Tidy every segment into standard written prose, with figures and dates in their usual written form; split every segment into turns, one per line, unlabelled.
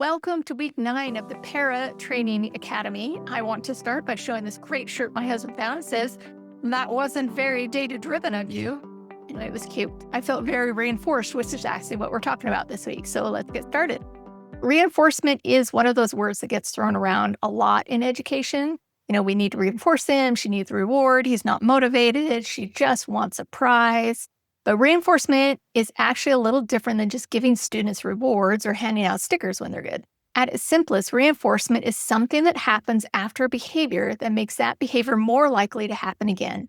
Welcome to week 9 of the Para Training Academy. I want to start by showing this great shirt my husband found. It says, "That wasn't very data driven of you." And it was cute. I felt very reinforced, which is actually what we're talking about this week. So let's get started. Reinforcement is one of those words that gets thrown around a lot in education. We need to reinforce him. She needs a reward. He's not motivated. She just wants a prize. But reinforcement is actually a little different than just giving students rewards or handing out stickers when they're good. At its simplest, reinforcement is something that happens after a behavior that makes that behavior more likely to happen again.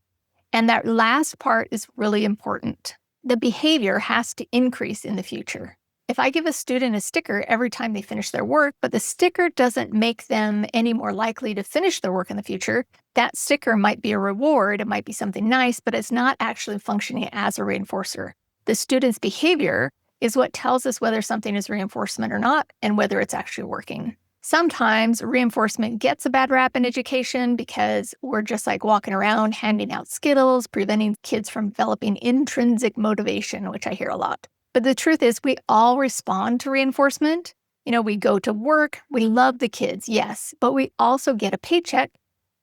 And that last part is really important. The behavior has to increase in the future. If I give a student a sticker every time they finish their work, but the sticker doesn't make them any more likely to finish their work in the future, that sticker might be a reward, it might be something nice, but it's not actually functioning as a reinforcer. The student's behavior is what tells us whether something is reinforcement or not, and whether it's actually working. Sometimes reinforcement gets a bad rap in education because we're just like walking around handing out Skittles, preventing kids from developing intrinsic motivation, which I hear a lot. But the truth is, we all respond to reinforcement. We go to work, we love the kids, yes, but we also get a paycheck,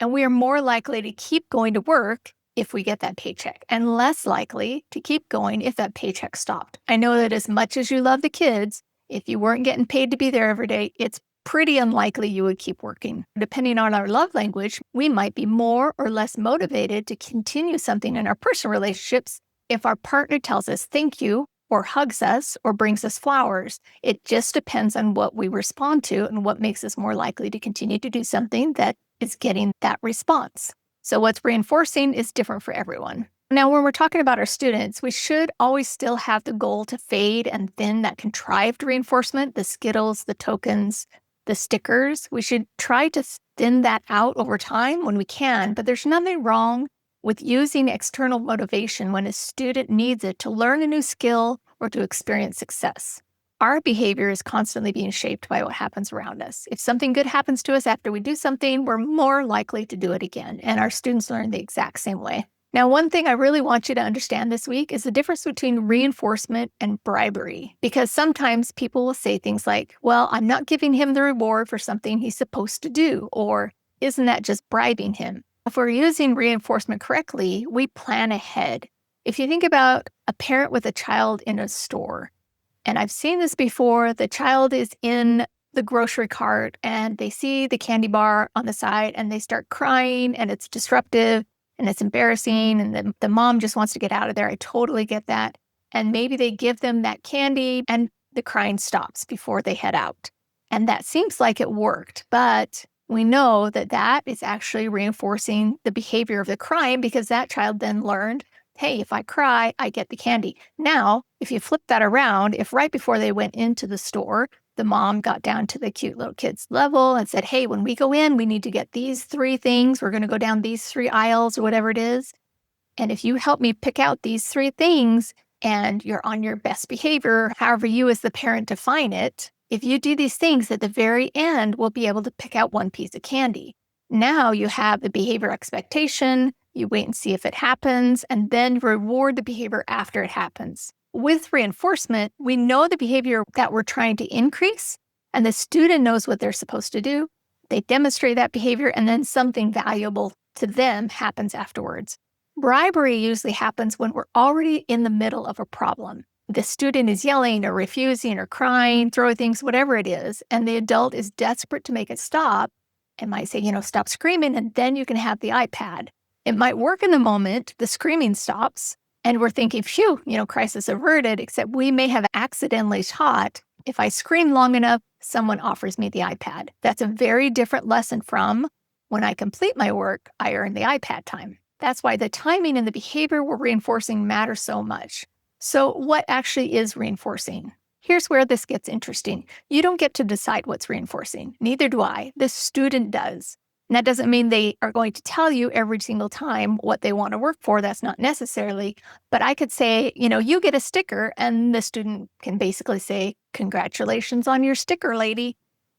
and we are more likely to keep going to work if we get that paycheck, and less likely to keep going if that paycheck stopped. I know that as much as you love the kids, if you weren't getting paid to be there every day, it's pretty unlikely you would keep working. Depending on our love language, we might be more or less motivated to continue something in our personal relationships if our partner tells us thank you, or hugs us, or brings us flowers. It just depends on what we respond to and what makes us more likely to continue to do something that is getting that response. So what's reinforcing is different for everyone. Now, when we're talking about our students, we should always still have the goal to fade and thin that contrived reinforcement, the Skittles, the tokens, the stickers. We should try to thin that out over time when we can, but there's nothing wrong with using external motivation when a student needs it to learn a new skill or to experience success. Our behavior is constantly being shaped by what happens around us. If something good happens to us after we do something, we're more likely to do it again, and our students learn the exact same way. Now, one thing I really want you to understand this week is the difference between reinforcement and bribery, because sometimes people will say things like, well, I'm not giving him the reward for something he's supposed to do, or isn't that just bribing him? If we're using reinforcement correctly, we plan ahead. If you think about a parent with a child in a store, and I've seen this before, the child is in the grocery cart and they see the candy bar on the side and they start crying, and it's disruptive and it's embarrassing, and the mom just wants to get out of there. I totally get that. And maybe they give them that candy and the crying stops before they head out. And that seems like it worked, but we know that that is actually reinforcing the behavior of the crying, because that child then learned, hey, if I cry, I get the candy. Now, if you flip that around, if right before they went into the store, the mom got down to the cute little kid's level and said, hey, when we go in, we need to get these 3 things. We're going to go down these 3 aisles or whatever it is. And if you help me pick out these 3 things and you're on your best behavior, however you as the parent define it, if you do these things at the very end, we'll be able to pick out 1 piece of candy. Now you have the behavior expectation, you wait and see if it happens, and then reward the behavior after it happens. With reinforcement, we know the behavior that we're trying to increase, and the student knows what they're supposed to do. They demonstrate that behavior, and then something valuable to them happens afterwards. Bribery usually happens when we're already in the middle of a problem. The student is yelling or refusing or crying, throwing things, whatever it is, and the adult is desperate to make it stop and might say, stop screaming, and then you can have the iPad. It might work in the moment, the screaming stops, and we're thinking, phew, crisis averted, except we may have accidentally taught, if I scream long enough, someone offers me the iPad. That's a very different lesson from when I complete my work, I earn the iPad time. That's why the timing and the behavior we're reinforcing matter so much. So what actually is reinforcing? Here's where this gets interesting. You don't get to decide what's reinforcing. Neither do I. The student does. And that doesn't mean they are going to tell you every single time what they want to work for. That's not necessarily. But I could say, you get a sticker, and the student can basically say, congratulations on your sticker, lady.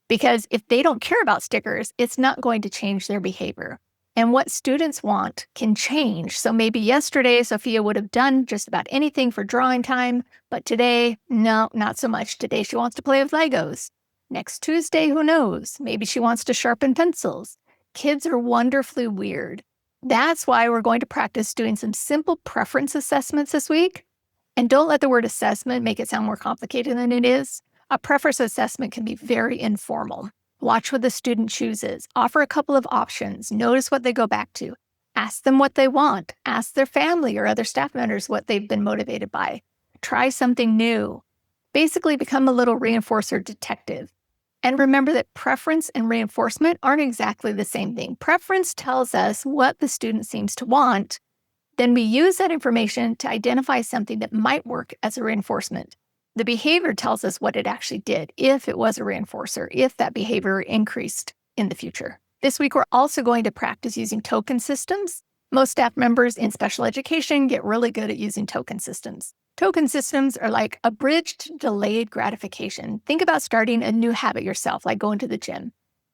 Because if they don't care about stickers, it's not going to change their behavior. And what students want can change. So maybe yesterday, Sophia would have done just about anything for drawing time, but today, no, not so much. Today, she wants to play with Legos. Next Tuesday, who knows? Maybe she wants to sharpen pencils. Kids are wonderfully weird. That's why we're going to practice doing some simple preference assessments this week. And don't let the word assessment make it sound more complicated than it is. A preference assessment can be very informal. Watch what the student chooses. Offer a couple of options. Notice what they go back to. Ask them what they want. Ask their family or other staff members what they've been motivated by. Try something new. Basically, become a little reinforcer detective. And remember that preference and reinforcement aren't exactly the same thing. Preference tells us what the student seems to want. Then we use that information to identify something that might work as a reinforcement. The behavior tells us what it actually did, if it was a reinforcer, if that behavior increased in the future. This week, we're also going to practice using token systems. Most staff members in special education get really good at using token systems. Token systems are like abridged delayed gratification. Think about starting a new habit yourself, like going to the gym.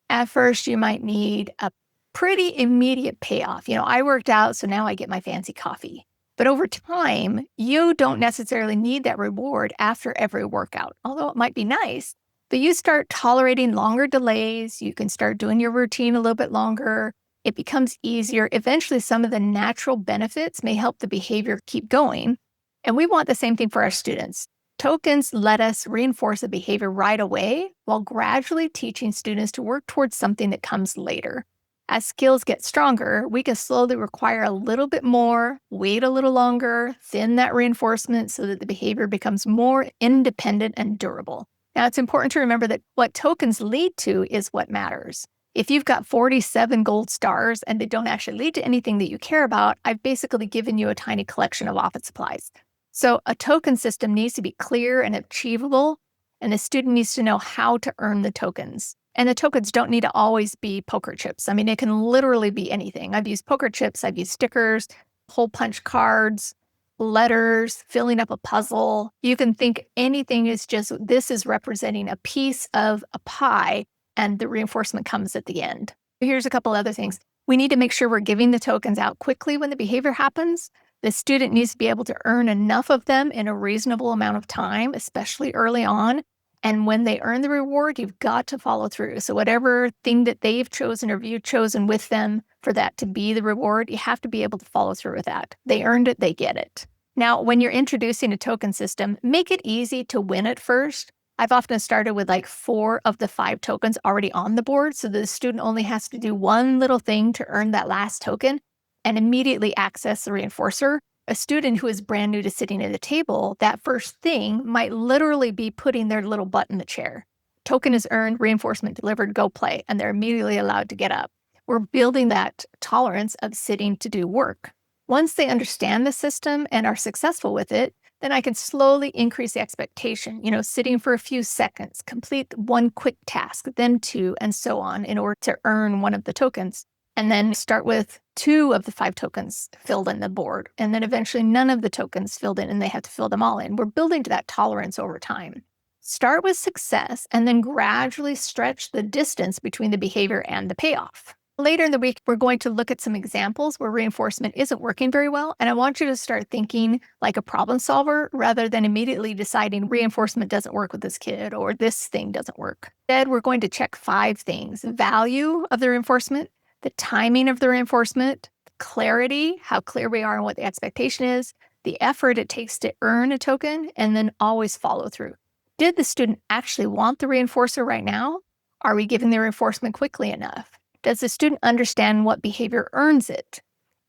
At first, you might need a pretty immediate payoff. I worked out, so now I get my fancy coffee. But over time, you don't necessarily need that reward after every workout, although it might be nice. But you start tolerating longer delays. You can start doing your routine a little bit longer. It becomes easier. Eventually, some of the natural benefits may help the behavior keep going. And we want the same thing for our students. Tokens let us reinforce a behavior right away while gradually teaching students to work towards something that comes later. As skills get stronger, we can slowly require a little bit more, wait a little longer, thin that reinforcement so that the behavior becomes more independent and durable. Now, it's important to remember that what tokens lead to is what matters. If you've got 47 gold stars and they don't actually lead to anything that you care about, I've basically given you a tiny collection of office supplies. So a token system needs to be clear and achievable, and the student needs to know how to earn the tokens. And the tokens don't need to always be poker chips. It can literally be anything. I've used poker chips, I've used stickers, hole punch cards, letters, filling up a puzzle. You can think anything is just, this is representing a piece of a pie, and the reinforcement comes at the end. Here's a couple other things. We need to make sure we're giving the tokens out quickly when the behavior happens. The student needs to be able to earn enough of them in a reasonable amount of time, especially early on. And when they earn the reward, you've got to follow through. So whatever thing that they've chosen or you've chosen with them for that to be the reward, you have to be able to follow through with that. They earned it, they get it. Now, when you're introducing a token system, make it easy to win at first. I've often started with 4 of the 5 tokens already on the board, so the student only has to do one little thing to earn that last token and immediately access the reinforcer. A student who is brand new to sitting at a table, that first thing might literally be putting their little butt in the chair. Token is earned, reinforcement delivered, go play, and they're immediately allowed to get up. We're building that tolerance of sitting to do work. Once they understand the system and are successful with it, then I can slowly increase the expectation, sitting for a few seconds, complete one quick task, then 2, and so on in order to earn one of the tokens. And then start with 2 of the 5 tokens filled in the board, and then eventually none of the tokens filled in, and they have to fill them all in. We're building to that tolerance over time. Start with success, and then gradually stretch the distance between the behavior and the payoff. Later in the week, we're going to look at some examples where reinforcement isn't working very well, and I want you to start thinking like a problem solver rather than immediately deciding reinforcement doesn't work with this kid or this thing doesn't work. Instead, we're going to check 5 things: value of the reinforcement, the timing of the reinforcement, clarity, how clear we are on what the expectation is, the effort it takes to earn a token, and then always follow through. Did the student actually want the reinforcer right now? Are we giving the reinforcement quickly enough? Does the student understand what behavior earns it?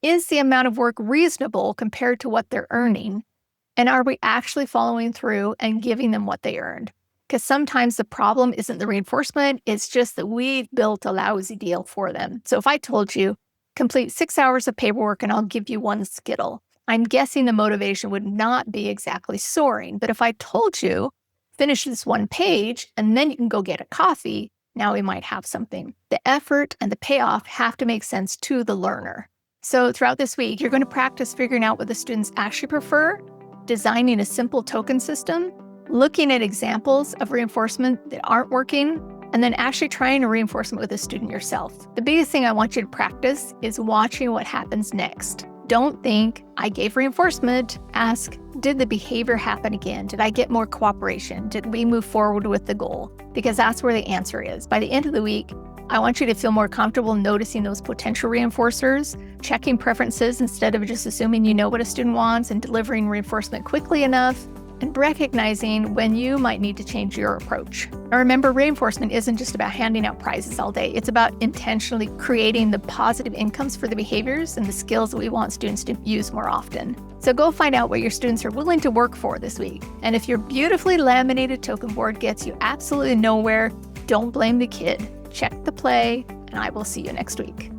Is the amount of work reasonable compared to what they're earning? And are we actually following through and giving them what they earned? Because sometimes the problem isn't the reinforcement, it's just that we've built a lousy deal for them. So if I told you, complete 6 hours of paperwork and I'll give you 1 Skittle, I'm guessing the motivation would not be exactly soaring. But if I told you, finish this 1 page and then you can go get a coffee, now we might have something. The effort and the payoff have to make sense to the learner. So throughout this week, you're going to practice figuring out what the students actually prefer, designing a simple token system, looking at examples of reinforcement that aren't working, and then actually trying a reinforcement with a student yourself. The biggest thing I want you to practice is watching what happens next. Don't think, I gave reinforcement. Ask, did the behavior happen again? Did I get more cooperation? Did we move forward with the goal? Because that's where the answer is. By the end of the week, I want you to feel more comfortable noticing those potential reinforcers, checking preferences instead of just assuming you know what a student wants, and delivering reinforcement quickly enough, and recognizing when you might need to change your approach. Now remember, reinforcement isn't just about handing out prizes all day. It's about intentionally creating the positive incomes for the behaviors and the skills that we want students to use more often. So go find out what your students are willing to work for this week. And if your beautifully laminated token board gets you absolutely nowhere, don't blame the kid. Check the play, and I will see you next week.